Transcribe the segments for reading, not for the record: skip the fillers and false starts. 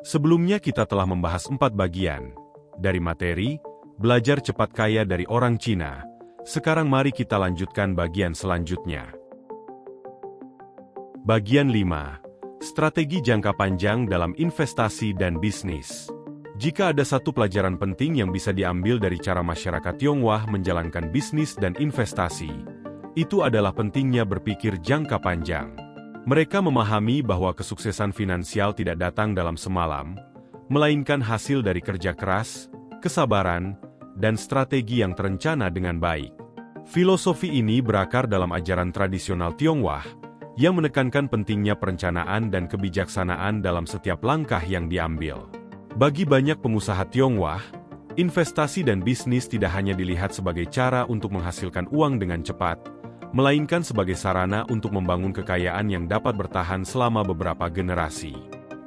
Sebelumnya kita telah membahas 4 bagian, dari materi, belajar cepat kaya dari orang Cina. Sekarang mari kita lanjutkan bagian selanjutnya. Bagian 5. Strategi jangka panjang dalam investasi dan bisnis. Jika ada satu pelajaran penting yang bisa diambil dari cara masyarakat Tionghoa menjalankan bisnis dan investasi, itu adalah pentingnya berpikir jangka panjang. Mereka memahami bahwa kesuksesan finansial tidak datang dalam semalam, melainkan hasil dari kerja keras, kesabaran, dan strategi yang terencana dengan baik. Filosofi ini berakar dalam ajaran tradisional Tionghoa, yang menekankan pentingnya perencanaan dan kebijaksanaan dalam setiap langkah yang diambil. Bagi banyak pengusaha Tionghoa, investasi dan bisnis tidak hanya dilihat sebagai cara untuk menghasilkan uang dengan cepat, melainkan sebagai sarana untuk membangun kekayaan yang dapat bertahan selama beberapa generasi.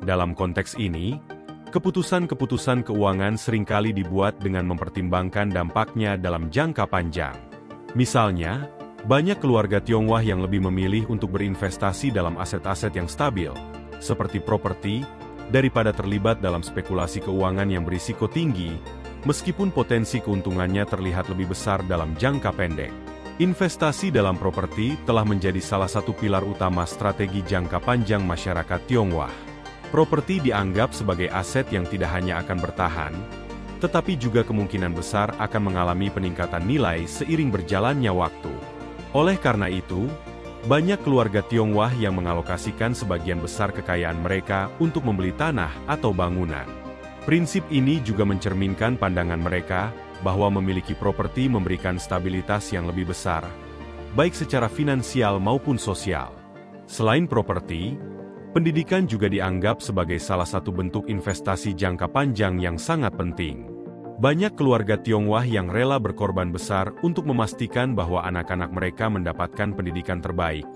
Dalam konteks ini, keputusan-keputusan keuangan seringkali dibuat dengan mempertimbangkan dampaknya dalam jangka panjang. Misalnya, banyak keluarga Tionghoa yang lebih memilih untuk berinvestasi dalam aset-aset yang stabil, seperti properti, daripada terlibat dalam spekulasi keuangan yang berisiko tinggi, meskipun potensi keuntungannya terlihat lebih besar dalam jangka pendek. Investasi dalam properti telah menjadi salah satu pilar utama strategi jangka panjang masyarakat Tionghoa. Properti dianggap sebagai aset yang tidak hanya akan bertahan, tetapi juga kemungkinan besar akan mengalami peningkatan nilai seiring berjalannya waktu. Oleh karena itu, banyak keluarga Tionghoa yang mengalokasikan sebagian besar kekayaan mereka untuk membeli tanah atau bangunan. Prinsip ini juga mencerminkan pandangan mereka bahwa memiliki properti memberikan stabilitas yang lebih besar, baik secara finansial maupun sosial. Selain properti, pendidikan juga dianggap sebagai salah satu bentuk investasi jangka panjang yang sangat penting. Banyak keluarga Tionghoa yang rela berkorban besar untuk memastikan bahwa anak-anak mereka mendapatkan pendidikan terbaik,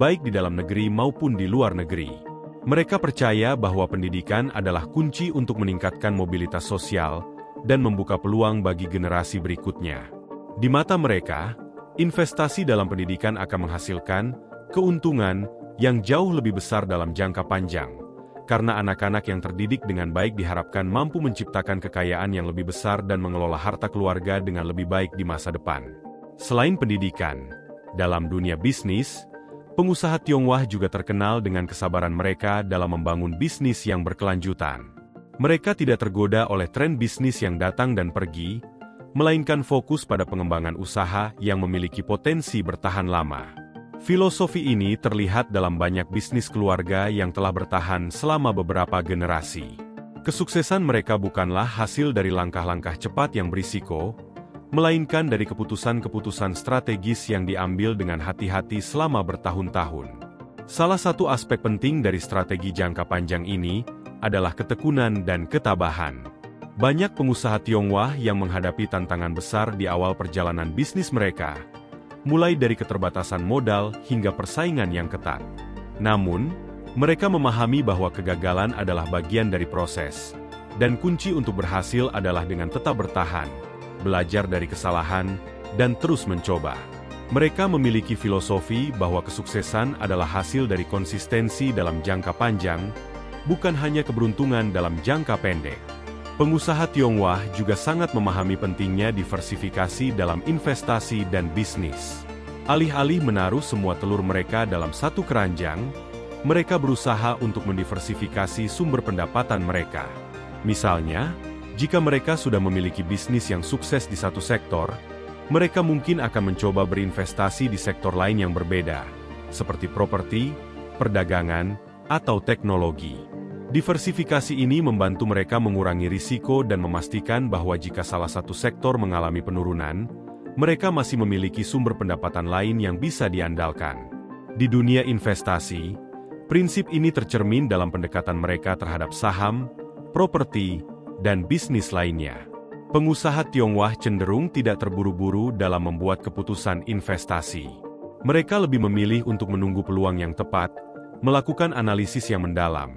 baik di dalam negeri maupun di luar negeri. Mereka percaya bahwa pendidikan adalah kunci untuk meningkatkan mobilitas sosial dan membuka peluang bagi generasi berikutnya. Di mata mereka, investasi dalam pendidikan akan menghasilkan keuntungan yang jauh lebih besar dalam jangka panjang, karena anak-anak yang terdidik dengan baik diharapkan mampu menciptakan kekayaan yang lebih besar dan mengelola harta keluarga dengan lebih baik di masa depan. Selain pendidikan, dalam dunia bisnis, pengusaha Tionghoa juga terkenal dengan kesabaran mereka dalam membangun bisnis yang berkelanjutan. Mereka tidak tergoda oleh tren bisnis yang datang dan pergi, melainkan fokus pada pengembangan usaha yang memiliki potensi bertahan lama. Filosofi ini terlihat dalam banyak bisnis keluarga yang telah bertahan selama beberapa generasi. Kesuksesan mereka bukanlah hasil dari langkah-langkah cepat yang berisiko, melainkan dari keputusan-keputusan strategis yang diambil dengan hati-hati selama bertahun-tahun. Salah satu aspek penting dari strategi jangka panjang ini adalah ketekunan dan ketabahan. Banyak pengusaha Tionghoa yang menghadapi tantangan besar di awal perjalanan bisnis mereka, mulai dari keterbatasan modal hingga persaingan yang ketat. Namun, mereka memahami bahwa kegagalan adalah bagian dari proses, dan kunci untuk berhasil adalah dengan tetap bertahan, belajar dari kesalahan, dan terus mencoba. Mereka memiliki filosofi bahwa kesuksesan adalah hasil dari konsistensi dalam jangka panjang, bukan hanya keberuntungan dalam jangka pendek. Pengusaha Tionghoa juga sangat memahami pentingnya diversifikasi dalam investasi dan bisnis. Alih-alih menaruh semua telur mereka dalam satu keranjang, mereka berusaha untuk mendiversifikasi sumber pendapatan mereka. Misalnya, jika mereka sudah memiliki bisnis yang sukses di satu sektor, mereka mungkin akan mencoba berinvestasi di sektor lain yang berbeda, seperti properti, perdagangan, atau teknologi. Diversifikasi ini membantu mereka mengurangi risiko dan memastikan bahwa jika salah satu sektor mengalami penurunan, mereka masih memiliki sumber pendapatan lain yang bisa diandalkan. Di dunia investasi, prinsip ini tercermin dalam pendekatan mereka terhadap saham, properti, dan bisnis lainnya. Pengusaha Tionghoa cenderung tidak terburu-buru dalam membuat keputusan investasi. Mereka lebih memilih untuk menunggu peluang yang tepat, melakukan analisis yang mendalam,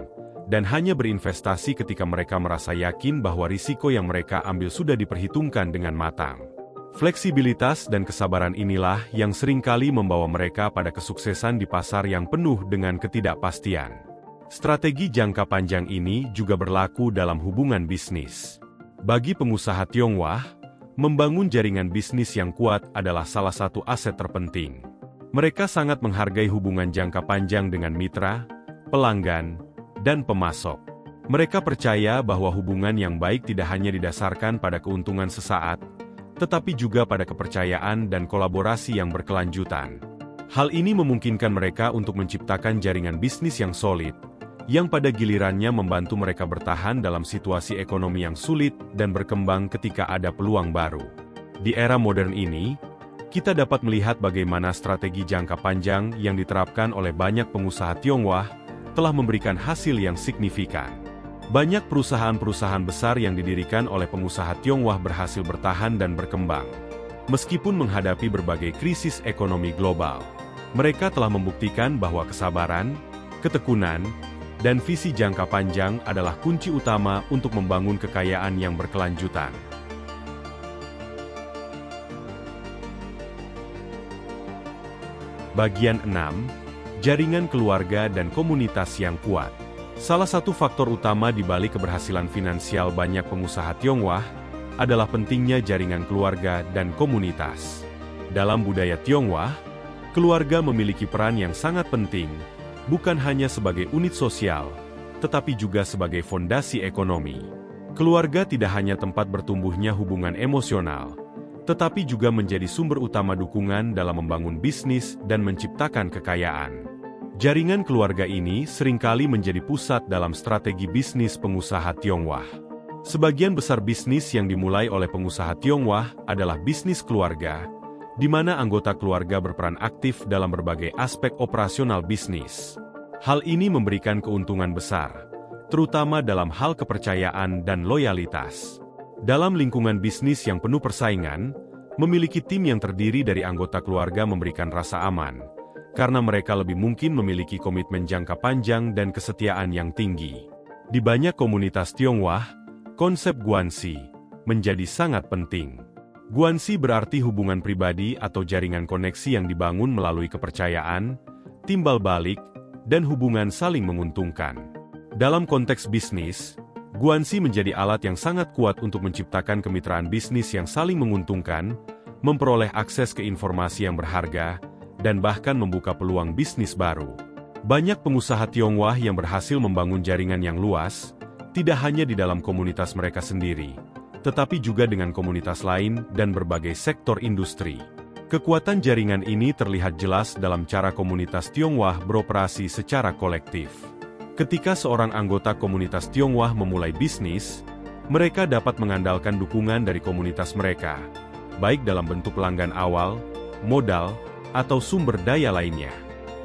dan hanya berinvestasi ketika mereka merasa yakin bahwa risiko yang mereka ambil sudah diperhitungkan dengan matang. Fleksibilitas dan kesabaran inilah yang seringkali membawa mereka pada kesuksesan di pasar yang penuh dengan ketidakpastian. Strategi jangka panjang ini juga berlaku dalam hubungan bisnis. Bagi pengusaha Tionghoa, membangun jaringan bisnis yang kuat adalah salah satu aset terpenting. Mereka sangat menghargai hubungan jangka panjang dengan mitra, pelanggan, dan pemasok. Mereka percaya bahwa hubungan yang baik tidak hanya didasarkan pada keuntungan sesaat, tetapi juga pada kepercayaan dan kolaborasi yang berkelanjutan. Hal ini memungkinkan mereka untuk menciptakan jaringan bisnis yang solid, yang pada gilirannya membantu mereka bertahan dalam situasi ekonomi yang sulit dan berkembang ketika ada peluang baru. Di era modern ini, kita dapat melihat bagaimana strategi jangka panjang yang diterapkan oleh banyak pengusaha Tionghoa telah memberikan hasil yang signifikan. Banyak perusahaan-perusahaan besar yang didirikan oleh pengusaha Tionghoa berhasil bertahan dan berkembang. Meskipun menghadapi berbagai krisis ekonomi global, mereka telah membuktikan bahwa kesabaran, ketekunan, dan visi jangka panjang adalah kunci utama untuk membangun kekayaan yang berkelanjutan. Bagian 6. Jaringan keluarga dan komunitas yang kuat. Salah satu faktor utama di balik keberhasilan finansial banyak pengusaha Tionghoa adalah pentingnya jaringan keluarga dan komunitas. Dalam budaya Tionghoa, keluarga memiliki peran yang sangat penting, bukan hanya sebagai unit sosial, tetapi juga sebagai fondasi ekonomi. Keluarga tidak hanya tempat bertumbuhnya hubungan emosional, tetapi juga menjadi sumber utama dukungan dalam membangun bisnis dan menciptakan kekayaan. Jaringan keluarga ini seringkali menjadi pusat dalam strategi bisnis pengusaha Tionghoa. Sebagian besar bisnis yang dimulai oleh pengusaha Tionghoa adalah bisnis keluarga, di mana anggota keluarga berperan aktif dalam berbagai aspek operasional bisnis. Hal ini memberikan keuntungan besar, terutama dalam hal kepercayaan dan loyalitas. Dalam lingkungan bisnis yang penuh persaingan, memiliki tim yang terdiri dari anggota keluarga memberikan rasa aman, karena mereka lebih mungkin memiliki komitmen jangka panjang dan kesetiaan yang tinggi. Di banyak komunitas Tionghoa, konsep guanxi menjadi sangat penting. Guanxi berarti hubungan pribadi atau jaringan koneksi yang dibangun melalui kepercayaan, timbal balik, dan hubungan saling menguntungkan. Dalam konteks bisnis, guanxi menjadi alat yang sangat kuat untuk menciptakan kemitraan bisnis yang saling menguntungkan, memperoleh akses ke informasi yang berharga, dan bahkan membuka peluang bisnis baru. Banyak pengusaha Tionghoa yang berhasil membangun jaringan yang luas, tidak hanya di dalam komunitas mereka sendiri, tetapi juga dengan komunitas lain dan berbagai sektor industri. Kekuatan jaringan ini terlihat jelas dalam cara komunitas Tionghoa beroperasi secara kolektif. Ketika seorang anggota komunitas Tionghoa memulai bisnis, mereka dapat mengandalkan dukungan dari komunitas mereka, baik dalam bentuk pelanggan awal, modal, atau sumber daya lainnya.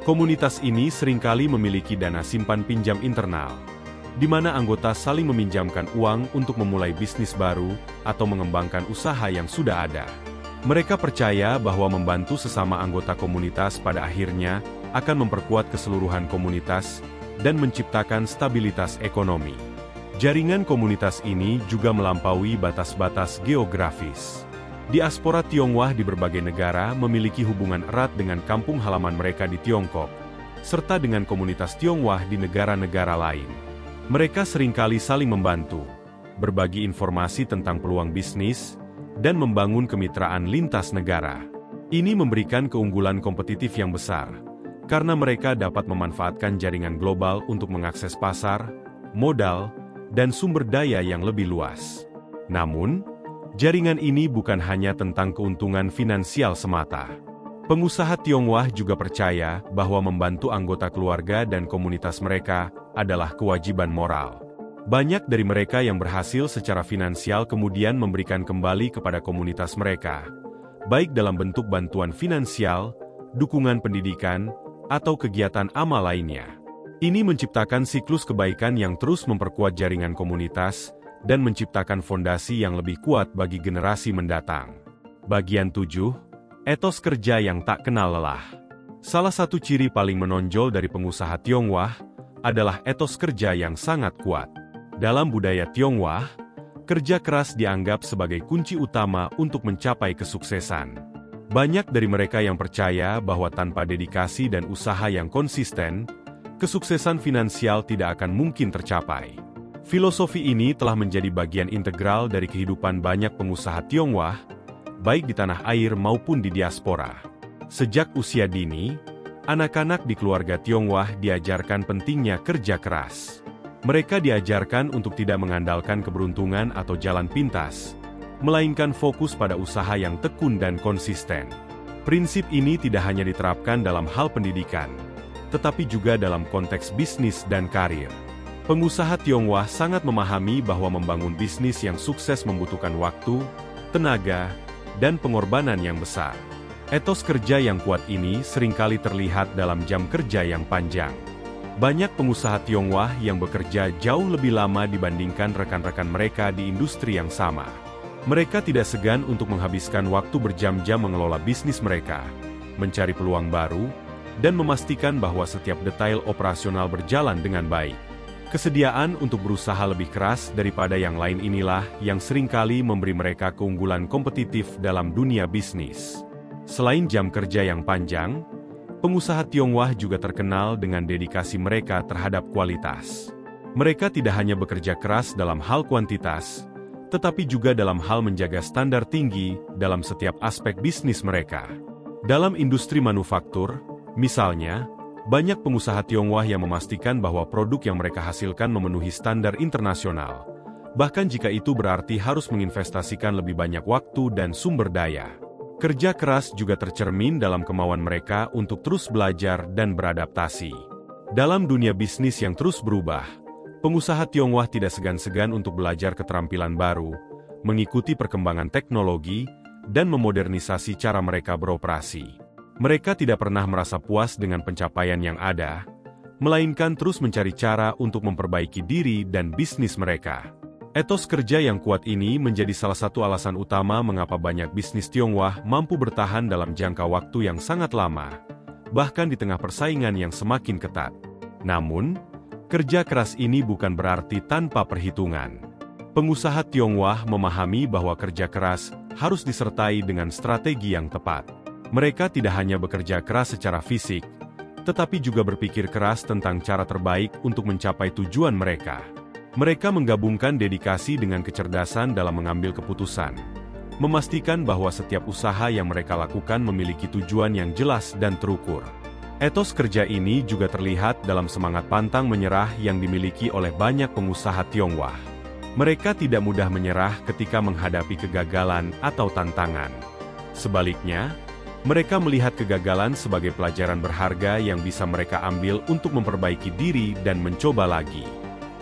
Komunitas ini seringkali memiliki dana simpan pinjam internal, di mana anggota saling meminjamkan uang untuk memulai bisnis baru atau mengembangkan usaha yang sudah ada. Mereka percaya bahwa membantu sesama anggota komunitas pada akhirnya akan memperkuat keseluruhan komunitas dan menciptakan stabilitas ekonomi. Jaringan komunitas ini juga melampaui batas-batas geografis. Diaspora Tionghoa di berbagai negara memiliki hubungan erat dengan kampung halaman mereka di Tiongkok, serta dengan komunitas Tionghoa di negara-negara lain. Mereka seringkali saling membantu, berbagi informasi tentang peluang bisnis, dan membangun kemitraan lintas negara. Ini memberikan keunggulan kompetitif yang besar, karena mereka dapat memanfaatkan jaringan global untuk mengakses pasar, modal, dan sumber daya yang lebih luas. Namun, jaringan ini bukan hanya tentang keuntungan finansial semata. Pengusaha Tionghoa juga percaya bahwa membantu anggota keluarga dan komunitas mereka adalah kewajiban moral. Banyak dari mereka yang berhasil secara finansial kemudian memberikan kembali kepada komunitas mereka, baik dalam bentuk bantuan finansial, dukungan pendidikan, atau kegiatan amal lainnya. Ini menciptakan siklus kebaikan yang terus memperkuat jaringan komunitas dan menciptakan fondasi yang lebih kuat bagi generasi mendatang. Bagian 7. Etos kerja yang tak kenal lelah. Salah satu ciri paling menonjol dari pengusaha Tionghoa adalah etos kerja yang sangat kuat. Dalam budaya Tionghoa, kerja keras dianggap sebagai kunci utama untuk mencapai kesuksesan. Banyak dari mereka yang percaya bahwa tanpa dedikasi dan usaha yang konsisten, kesuksesan finansial tidak akan mungkin tercapai. Filosofi ini telah menjadi bagian integral dari kehidupan banyak pengusaha Tionghoa, baik di tanah air maupun di diaspora. Sejak usia dini, anak-anak di keluarga Tionghoa diajarkan pentingnya kerja keras. Mereka diajarkan untuk tidak mengandalkan keberuntungan atau jalan pintas, melainkan fokus pada usaha yang tekun dan konsisten. Prinsip ini tidak hanya diterapkan dalam hal pendidikan, tetapi juga dalam konteks bisnis dan karir. Pengusaha Tionghoa sangat memahami bahwa membangun bisnis yang sukses membutuhkan waktu, tenaga, dan pengorbanan yang besar. Etos kerja yang kuat ini seringkali terlihat dalam jam kerja yang panjang. Banyak pengusaha Tionghoa yang bekerja jauh lebih lama dibandingkan rekan-rekan mereka di industri yang sama. Mereka tidak segan untuk menghabiskan waktu berjam-jam mengelola bisnis mereka, mencari peluang baru, dan memastikan bahwa setiap detail operasional berjalan dengan baik. Kesediaan untuk berusaha lebih keras daripada yang lain inilah yang seringkali memberi mereka keunggulan kompetitif dalam dunia bisnis. Selain jam kerja yang panjang, pengusaha Tionghoa juga terkenal dengan dedikasi mereka terhadap kualitas. Mereka tidak hanya bekerja keras dalam hal kuantitas, tetapi juga dalam hal menjaga standar tinggi dalam setiap aspek bisnis mereka. Dalam industri manufaktur, misalnya, banyak pengusaha Tionghoa yang memastikan bahwa produk yang mereka hasilkan memenuhi standar internasional, bahkan jika itu berarti harus menginvestasikan lebih banyak waktu dan sumber daya. Kerja keras juga tercermin dalam kemauan mereka untuk terus belajar dan beradaptasi. Dalam dunia bisnis yang terus berubah, pengusaha Tionghoa tidak segan-segan untuk belajar keterampilan baru, mengikuti perkembangan teknologi, dan memodernisasi cara mereka beroperasi. Mereka tidak pernah merasa puas dengan pencapaian yang ada, melainkan terus mencari cara untuk memperbaiki diri dan bisnis mereka. Etos kerja yang kuat ini menjadi salah satu alasan utama mengapa banyak bisnis Tionghoa mampu bertahan dalam jangka waktu yang sangat lama, bahkan di tengah persaingan yang semakin ketat. Namun, kerja keras ini bukan berarti tanpa perhitungan. Pengusaha Tionghoa memahami bahwa kerja keras harus disertai dengan strategi yang tepat. Mereka tidak hanya bekerja keras secara fisik, tetapi juga berpikir keras tentang cara terbaik untuk mencapai tujuan mereka. Mereka menggabungkan dedikasi dengan kecerdasan dalam mengambil keputusan, memastikan bahwa setiap usaha yang mereka lakukan memiliki tujuan yang jelas dan terukur. Etos kerja ini juga terlihat dalam semangat pantang menyerah yang dimiliki oleh banyak pengusaha Tionghoa. Mereka tidak mudah menyerah ketika menghadapi kegagalan atau tantangan. Sebaliknya, mereka melihat kegagalan sebagai pelajaran berharga yang bisa mereka ambil untuk memperbaiki diri dan mencoba lagi.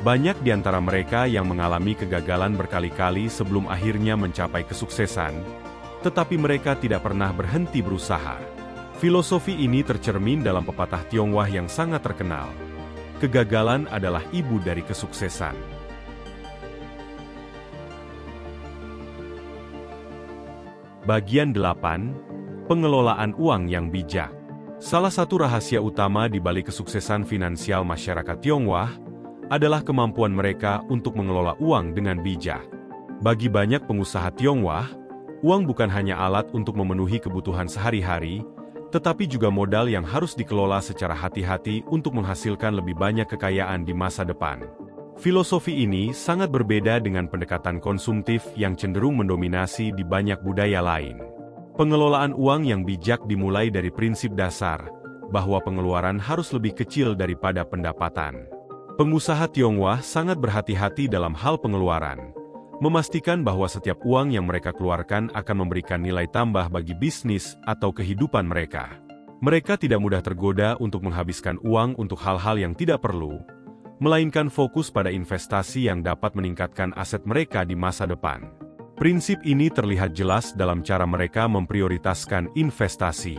Banyak di antara mereka yang mengalami kegagalan berkali-kali sebelum akhirnya mencapai kesuksesan, tetapi mereka tidak pernah berhenti berusaha. Filosofi ini tercermin dalam pepatah Tionghoa yang sangat terkenal. Kegagalan adalah ibu dari kesuksesan. Bagian 8. Pengelolaan uang yang bijak. Salah satu rahasia utama di balik kesuksesan finansial masyarakat Tionghoa adalah kemampuan mereka untuk mengelola uang dengan bijak. Bagi banyak pengusaha Tionghoa, uang bukan hanya alat untuk memenuhi kebutuhan sehari-hari, tetapi juga modal yang harus dikelola secara hati-hati untuk menghasilkan lebih banyak kekayaan di masa depan. Filosofi ini sangat berbeda dengan pendekatan konsumtif yang cenderung mendominasi di banyak budaya lain. Pengelolaan uang yang bijak dimulai dari prinsip dasar bahwa pengeluaran harus lebih kecil daripada pendapatan. Pengusaha Tionghoa sangat berhati-hati dalam hal pengeluaran, memastikan bahwa setiap uang yang mereka keluarkan akan memberikan nilai tambah bagi bisnis atau kehidupan mereka. Mereka tidak mudah tergoda untuk menghabiskan uang untuk hal-hal yang tidak perlu, melainkan fokus pada investasi yang dapat meningkatkan aset mereka di masa depan. Prinsip ini terlihat jelas dalam cara mereka memprioritaskan investasi.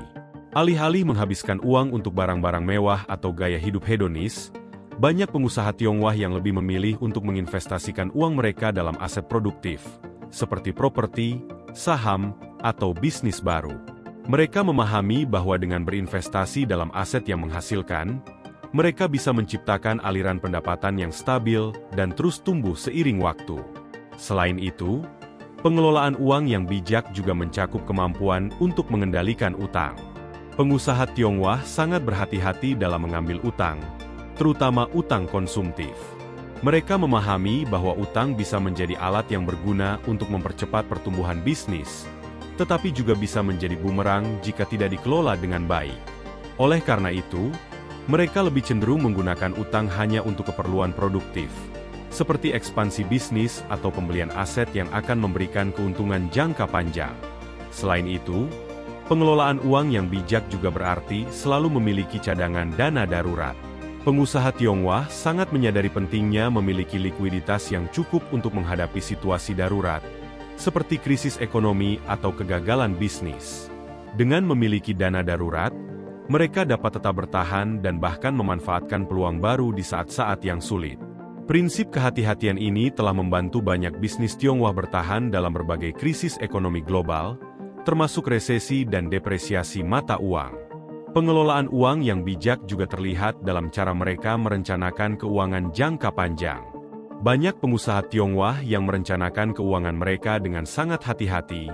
Alih-alih menghabiskan uang untuk barang-barang mewah atau gaya hidup hedonis, banyak pengusaha Tionghoa yang lebih memilih untuk menginvestasikan uang mereka dalam aset produktif, seperti properti, saham, atau bisnis baru. Mereka memahami bahwa dengan berinvestasi dalam aset yang menghasilkan, mereka bisa menciptakan aliran pendapatan yang stabil dan terus tumbuh seiring waktu. Selain itu, pengelolaan uang yang bijak juga mencakup kemampuan untuk mengendalikan utang. Pengusaha Tionghoa sangat berhati-hati dalam mengambil utang, terutama utang konsumtif. Mereka memahami bahwa utang bisa menjadi alat yang berguna untuk mempercepat pertumbuhan bisnis, tetapi juga bisa menjadi bumerang jika tidak dikelola dengan baik. Oleh karena itu, mereka lebih cenderung menggunakan utang hanya untuk keperluan produktif, seperti ekspansi bisnis atau pembelian aset yang akan memberikan keuntungan jangka panjang. Selain itu, pengelolaan uang yang bijak juga berarti selalu memiliki cadangan dana darurat. Pengusaha Tionghoa sangat menyadari pentingnya memiliki likuiditas yang cukup untuk menghadapi situasi darurat, seperti krisis ekonomi atau kegagalan bisnis. Dengan memiliki dana darurat, mereka dapat tetap bertahan dan bahkan memanfaatkan peluang baru di saat-saat yang sulit. Prinsip kehati-hatian ini telah membantu banyak bisnis Tionghoa bertahan dalam berbagai krisis ekonomi global, termasuk resesi dan depresiasi mata uang. Pengelolaan uang yang bijak juga terlihat dalam cara mereka merencanakan keuangan jangka panjang. Banyak pengusaha Tionghoa yang merencanakan keuangan mereka dengan sangat hati-hati,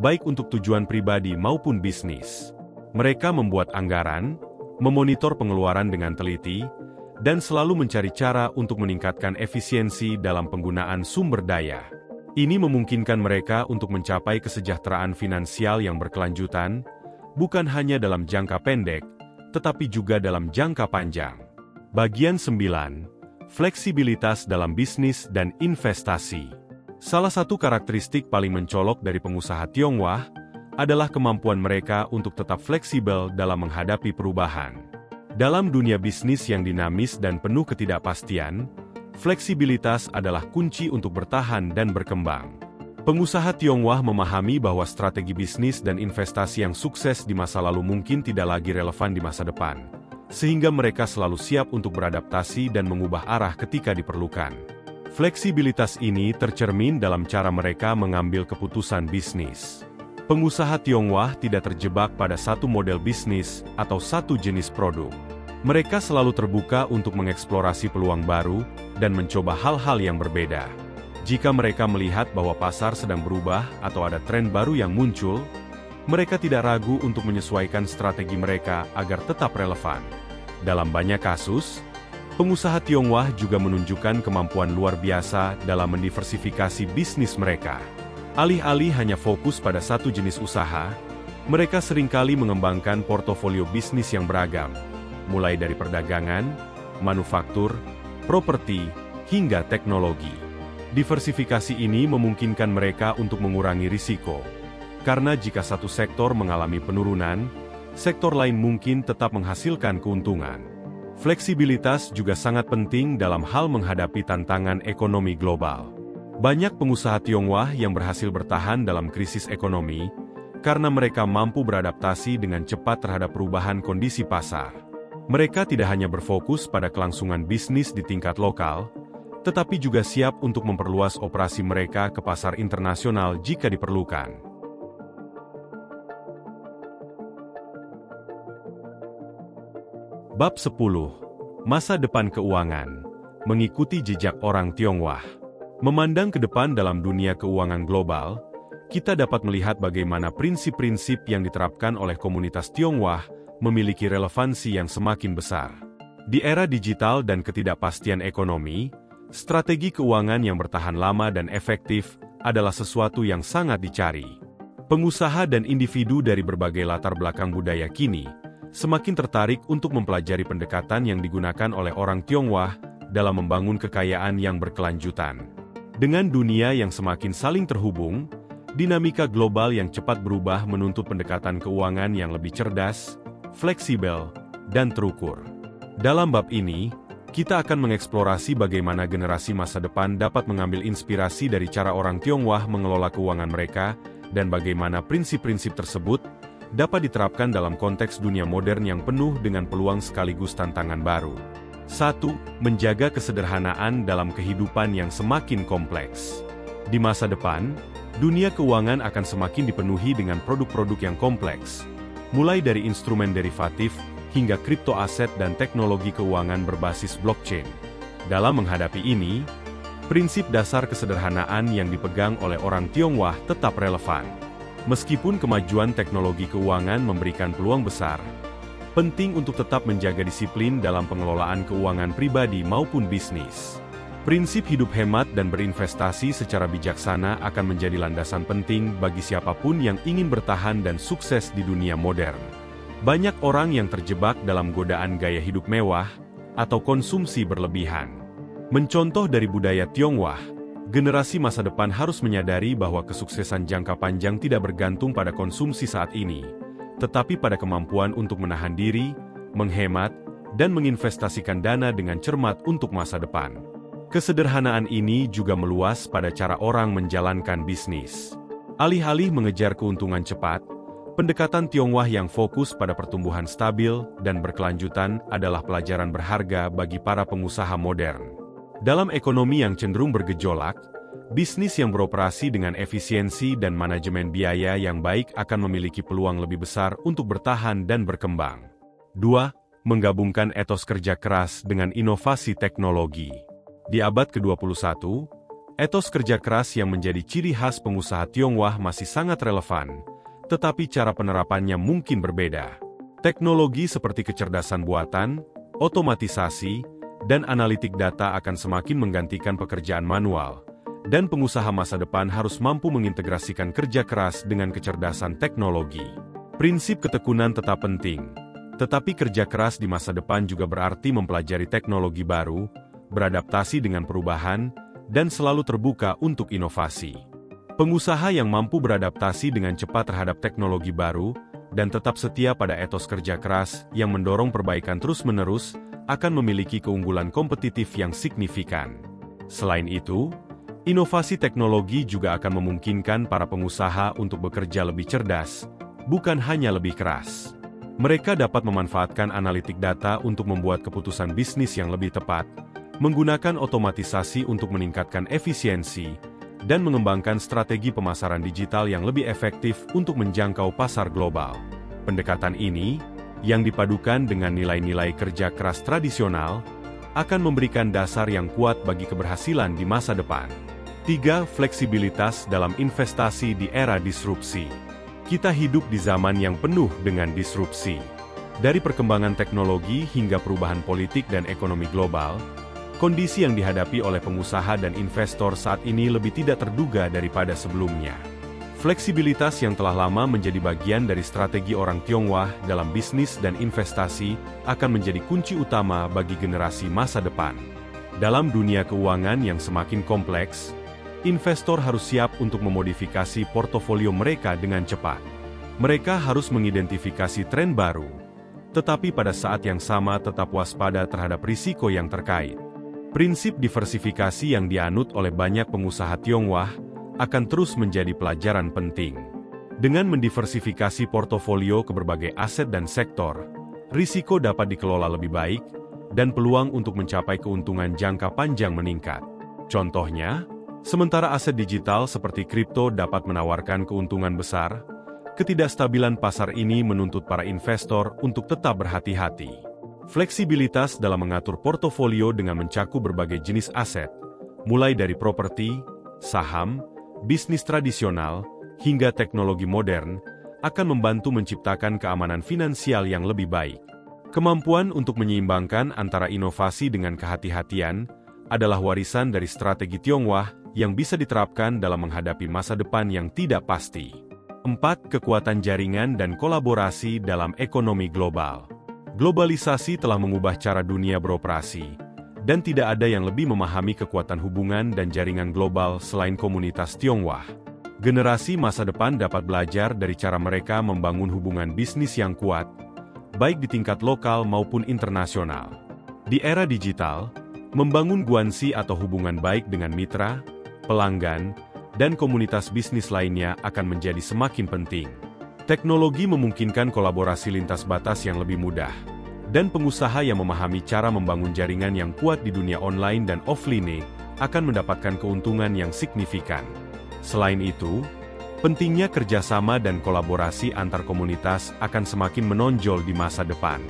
baik untuk tujuan pribadi maupun bisnis. Mereka membuat anggaran, memonitor pengeluaran dengan teliti, dan selalu mencari cara untuk meningkatkan efisiensi dalam penggunaan sumber daya. Ini memungkinkan mereka untuk mencapai kesejahteraan finansial yang berkelanjutan, bukan hanya dalam jangka pendek, tetapi juga dalam jangka panjang. Bagian 9. Fleksibilitas dalam bisnis dan investasi. Salah satu karakteristik paling mencolok dari pengusaha Tionghoa adalah kemampuan mereka untuk tetap fleksibel dalam menghadapi perubahan. Dalam dunia bisnis yang dinamis dan penuh ketidakpastian, fleksibilitas adalah kunci untuk bertahan dan berkembang. Pengusaha Tionghoa memahami bahwa strategi bisnis dan investasi yang sukses di masa lalu mungkin tidak lagi relevan di masa depan, sehingga mereka selalu siap untuk beradaptasi dan mengubah arah ketika diperlukan. Fleksibilitas ini tercermin dalam cara mereka mengambil keputusan bisnis. Pengusaha Tionghoa tidak terjebak pada satu model bisnis atau satu jenis produk. Mereka selalu terbuka untuk mengeksplorasi peluang baru dan mencoba hal-hal yang berbeda. Jika mereka melihat bahwa pasar sedang berubah atau ada tren baru yang muncul, mereka tidak ragu untuk menyesuaikan strategi mereka agar tetap relevan. Dalam banyak kasus, pengusaha Tionghoa juga menunjukkan kemampuan luar biasa dalam mendiversifikasi bisnis mereka. Alih-alih hanya fokus pada satu jenis usaha, mereka seringkali mengembangkan portofolio bisnis yang beragam, mulai dari perdagangan, manufaktur, properti, hingga teknologi. Diversifikasi ini memungkinkan mereka untuk mengurangi risiko, karena jika satu sektor mengalami penurunan, sektor lain mungkin tetap menghasilkan keuntungan. Fleksibilitas juga sangat penting dalam hal menghadapi tantangan ekonomi global. Banyak pengusaha Tionghoa yang berhasil bertahan dalam krisis ekonomi, karena mereka mampu beradaptasi dengan cepat terhadap perubahan kondisi pasar. Mereka tidak hanya berfokus pada kelangsungan bisnis di tingkat lokal, tetapi juga siap untuk memperluas operasi mereka ke pasar internasional jika diperlukan. Bab 10. Masa depan keuangan. Mengikuti jejak orang Tionghoa. Memandang ke depan dalam dunia keuangan global, kita dapat melihat bagaimana prinsip-prinsip yang diterapkan oleh komunitas Tionghoa memiliki relevansi yang semakin besar. Di era digital dan ketidakpastian ekonomi, strategi keuangan yang bertahan lama dan efektif adalah sesuatu yang sangat dicari. Pengusaha dan individu dari berbagai latar belakang budaya kini semakin tertarik untuk mempelajari pendekatan yang digunakan oleh orang Tionghoa dalam membangun kekayaan yang berkelanjutan. Dengan dunia yang semakin saling terhubung, dinamika global yang cepat berubah menuntut pendekatan keuangan yang lebih cerdas, fleksibel, dan terukur. Dalam bab ini, kita akan mengeksplorasi bagaimana generasi masa depan dapat mengambil inspirasi dari cara orang Tionghoa mengelola keuangan mereka, dan bagaimana prinsip-prinsip tersebut dapat diterapkan dalam konteks dunia modern yang penuh dengan peluang sekaligus tantangan baru. 1. Menjaga kesederhanaan dalam kehidupan yang semakin kompleks. Di masa depan, dunia keuangan akan semakin dipenuhi dengan produk-produk yang kompleks, mulai dari instrumen derivatif, hingga kripto aset dan teknologi keuangan berbasis blockchain. Dalam menghadapi ini, prinsip dasar kesederhanaan yang dipegang oleh orang Tionghoa tetap relevan. Meskipun kemajuan teknologi keuangan memberikan peluang besar, Penting untuk tetap menjaga disiplin dalam pengelolaan keuangan pribadi maupun bisnis. Prinsip hidup hemat dan berinvestasi secara bijaksana akan menjadi landasan penting bagi siapapun yang ingin bertahan dan sukses di dunia modern. Banyak orang yang terjebak dalam godaan gaya hidup mewah atau konsumsi berlebihan. Mencontoh dari budaya Tionghoa, generasi masa depan harus menyadari bahwa kesuksesan jangka panjang tidak bergantung pada konsumsi saat ini, tetapi pada kemampuan untuk menahan diri, menghemat, dan menginvestasikan dana dengan cermat untuk masa depan. Kesederhanaan ini juga meluas pada cara orang menjalankan bisnis. Alih-alih mengejar keuntungan cepat, pendekatan Tionghoa yang fokus pada pertumbuhan stabil dan berkelanjutan adalah pelajaran berharga bagi para pengusaha modern. Dalam ekonomi yang cenderung bergejolak, bisnis yang beroperasi dengan efisiensi dan manajemen biaya yang baik akan memiliki peluang lebih besar untuk bertahan dan berkembang. 2. Menggabungkan etos kerja keras dengan inovasi teknologi. Di abad ke-21, etos kerja keras yang menjadi ciri khas pengusaha Tionghoa masih sangat relevan, tetapi cara penerapannya mungkin berbeda. Teknologi seperti kecerdasan buatan, otomatisasi, dan analitik data akan semakin menggantikan pekerjaan manual, dan pengusaha masa depan harus mampu mengintegrasikan kerja keras dengan kecerdasan teknologi. Prinsip ketekunan tetap penting, tetapi kerja keras di masa depan juga berarti mempelajari teknologi baru, beradaptasi dengan perubahan, dan selalu terbuka untuk inovasi. Pengusaha yang mampu beradaptasi dengan cepat terhadap teknologi baru, dan tetap setia pada etos kerja keras yang mendorong perbaikan terus-menerus, akan memiliki keunggulan kompetitif yang signifikan. Selain itu, inovasi teknologi juga akan memungkinkan para pengusaha untuk bekerja lebih cerdas, bukan hanya lebih keras. Mereka dapat memanfaatkan analitik data untuk membuat keputusan bisnis yang lebih tepat, menggunakan otomatisasi untuk meningkatkan efisiensi, dan mengembangkan strategi pemasaran digital yang lebih efektif untuk menjangkau pasar global. Pendekatan ini, yang dipadukan dengan nilai-nilai kerja keras tradisional, akan memberikan dasar yang kuat bagi keberhasilan di masa depan. 3. Fleksibilitas dalam investasi di era disrupsi. Kita hidup di zaman yang penuh dengan disrupsi. Dari perkembangan teknologi hingga perubahan politik dan ekonomi global, kondisi yang dihadapi oleh pengusaha dan investor saat ini lebih tidak terduga daripada sebelumnya. Fleksibilitas yang telah lama menjadi bagian dari strategi orang Tionghoa dalam bisnis dan investasi akan menjadi kunci utama bagi generasi masa depan. Dalam dunia keuangan yang semakin kompleks, investor harus siap untuk memodifikasi portofolio mereka dengan cepat. Mereka harus mengidentifikasi tren baru, tetapi pada saat yang sama tetap waspada terhadap risiko yang terkait. Prinsip diversifikasi yang dianut oleh banyak pengusaha Tionghoa akan terus menjadi pelajaran penting. Dengan mendiversifikasi portofolio ke berbagai aset dan sektor, risiko dapat dikelola lebih baik, dan peluang untuk mencapai keuntungan jangka panjang meningkat. Contohnya, sementara aset digital seperti kripto dapat menawarkan keuntungan besar, ketidakstabilan pasar ini menuntut para investor untuk tetap berhati-hati. Fleksibilitas dalam mengatur portofolio dengan mencakup berbagai jenis aset, mulai dari properti, saham, bisnis tradisional, hingga teknologi modern, akan membantu menciptakan keamanan finansial yang lebih baik. Kemampuan untuk menyeimbangkan antara inovasi dengan kehati-hatian adalah warisan dari strategi Tionghoa yang bisa diterapkan dalam menghadapi masa depan yang tidak pasti. 4. Kekuatan jaringan dan kolaborasi dalam ekonomi global. Globalisasi telah mengubah cara dunia beroperasi, dan tidak ada yang lebih memahami kekuatan hubungan dan jaringan global selain komunitas Tionghoa. Generasi masa depan dapat belajar dari cara mereka membangun hubungan bisnis yang kuat, baik di tingkat lokal maupun internasional. Di era digital, membangun guansi atau hubungan baik dengan mitra, pelanggan, dan komunitas bisnis lainnya akan menjadi semakin penting. Teknologi memungkinkan kolaborasi lintas batas yang lebih mudah, dan pengusaha yang memahami cara membangun jaringan yang kuat di dunia online dan offline akan mendapatkan keuntungan yang signifikan. Selain itu, pentingnya kerjasama dan kolaborasi antar komunitas akan semakin menonjol di masa depan.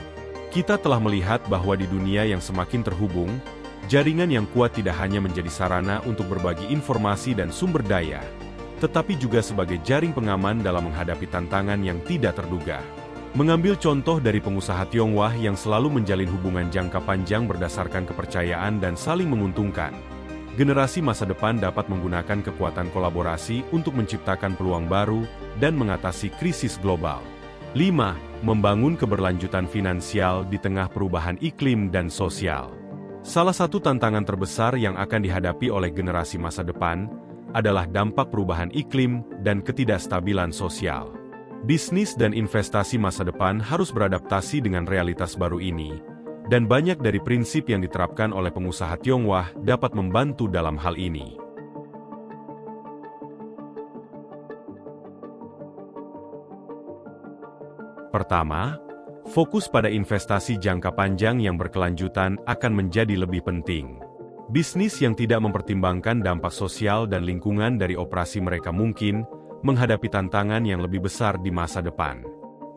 Kita telah melihat bahwa di dunia yang semakin terhubung, jaringan yang kuat tidak hanya menjadi sarana untuk berbagi informasi dan sumber daya, tetapi juga sebagai jaring pengaman dalam menghadapi tantangan yang tidak terduga. Mengambil contoh dari pengusaha Tionghoa yang selalu menjalin hubungan jangka panjang berdasarkan kepercayaan dan saling menguntungkan, generasi masa depan dapat menggunakan kekuatan kolaborasi untuk menciptakan peluang baru dan mengatasi krisis global. 5. Membangun keberlanjutan finansial di tengah perubahan iklim dan sosial. Salah satu tantangan terbesar yang akan dihadapi oleh generasi masa depan adalah dampak perubahan iklim dan ketidakstabilan sosial. Bisnis dan investasi masa depan harus beradaptasi dengan realitas baru ini, dan banyak dari prinsip yang diterapkan oleh pengusaha Tionghoa dapat membantu dalam hal ini. Pertama, fokus pada investasi jangka panjang yang berkelanjutan akan menjadi lebih penting. Bisnis yang tidak mempertimbangkan dampak sosial dan lingkungan dari operasi mereka mungkin menghadapi tantangan yang lebih besar di masa depan.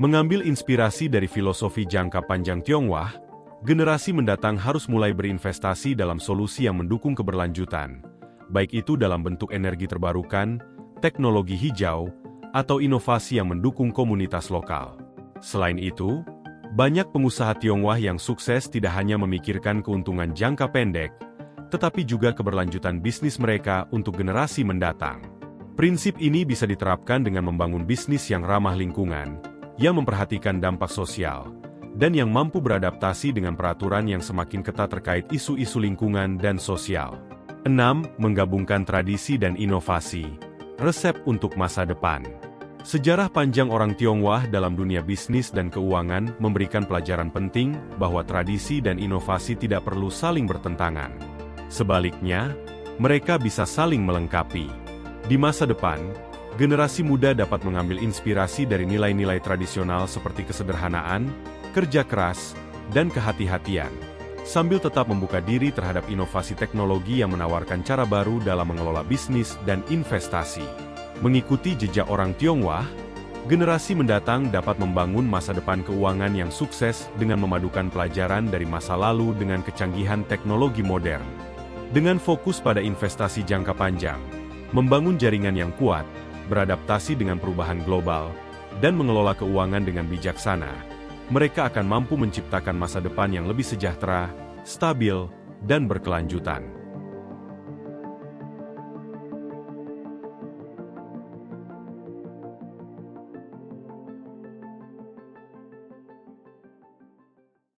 Mengambil inspirasi dari filosofi jangka panjang Tionghoa, generasi mendatang harus mulai berinvestasi dalam solusi yang mendukung keberlanjutan, baik itu dalam bentuk energi terbarukan, teknologi hijau, atau inovasi yang mendukung komunitas lokal. Selain itu, banyak pengusaha Tionghoa yang sukses tidak hanya memikirkan keuntungan jangka pendek, tetapi juga keberlanjutan bisnis mereka untuk generasi mendatang. Prinsip ini bisa diterapkan dengan membangun bisnis yang ramah lingkungan, yang memperhatikan dampak sosial, dan yang mampu beradaptasi dengan peraturan yang semakin ketat terkait isu-isu lingkungan dan sosial. 6. Menggabungkan tradisi dan inovasi. Resep untuk masa depan. Sejarah panjang orang Tionghoa dalam dunia bisnis dan keuangan memberikan pelajaran penting bahwa tradisi dan inovasi tidak perlu saling bertentangan. Sebaliknya, mereka bisa saling melengkapi. Di masa depan, generasi muda dapat mengambil inspirasi dari nilai-nilai tradisional seperti kesederhanaan, kerja keras, dan kehati-hatian, sambil tetap membuka diri terhadap inovasi teknologi yang menawarkan cara baru dalam mengelola bisnis dan investasi. Mengikuti jejak orang Tionghoa, generasi mendatang dapat membangun masa depan keuangan yang sukses dengan memadukan pelajaran dari masa lalu dengan kecanggihan teknologi modern. Dengan fokus pada investasi jangka panjang, membangun jaringan yang kuat, beradaptasi dengan perubahan global, dan mengelola keuangan dengan bijaksana, mereka akan mampu menciptakan masa depan yang lebih sejahtera, stabil, dan berkelanjutan.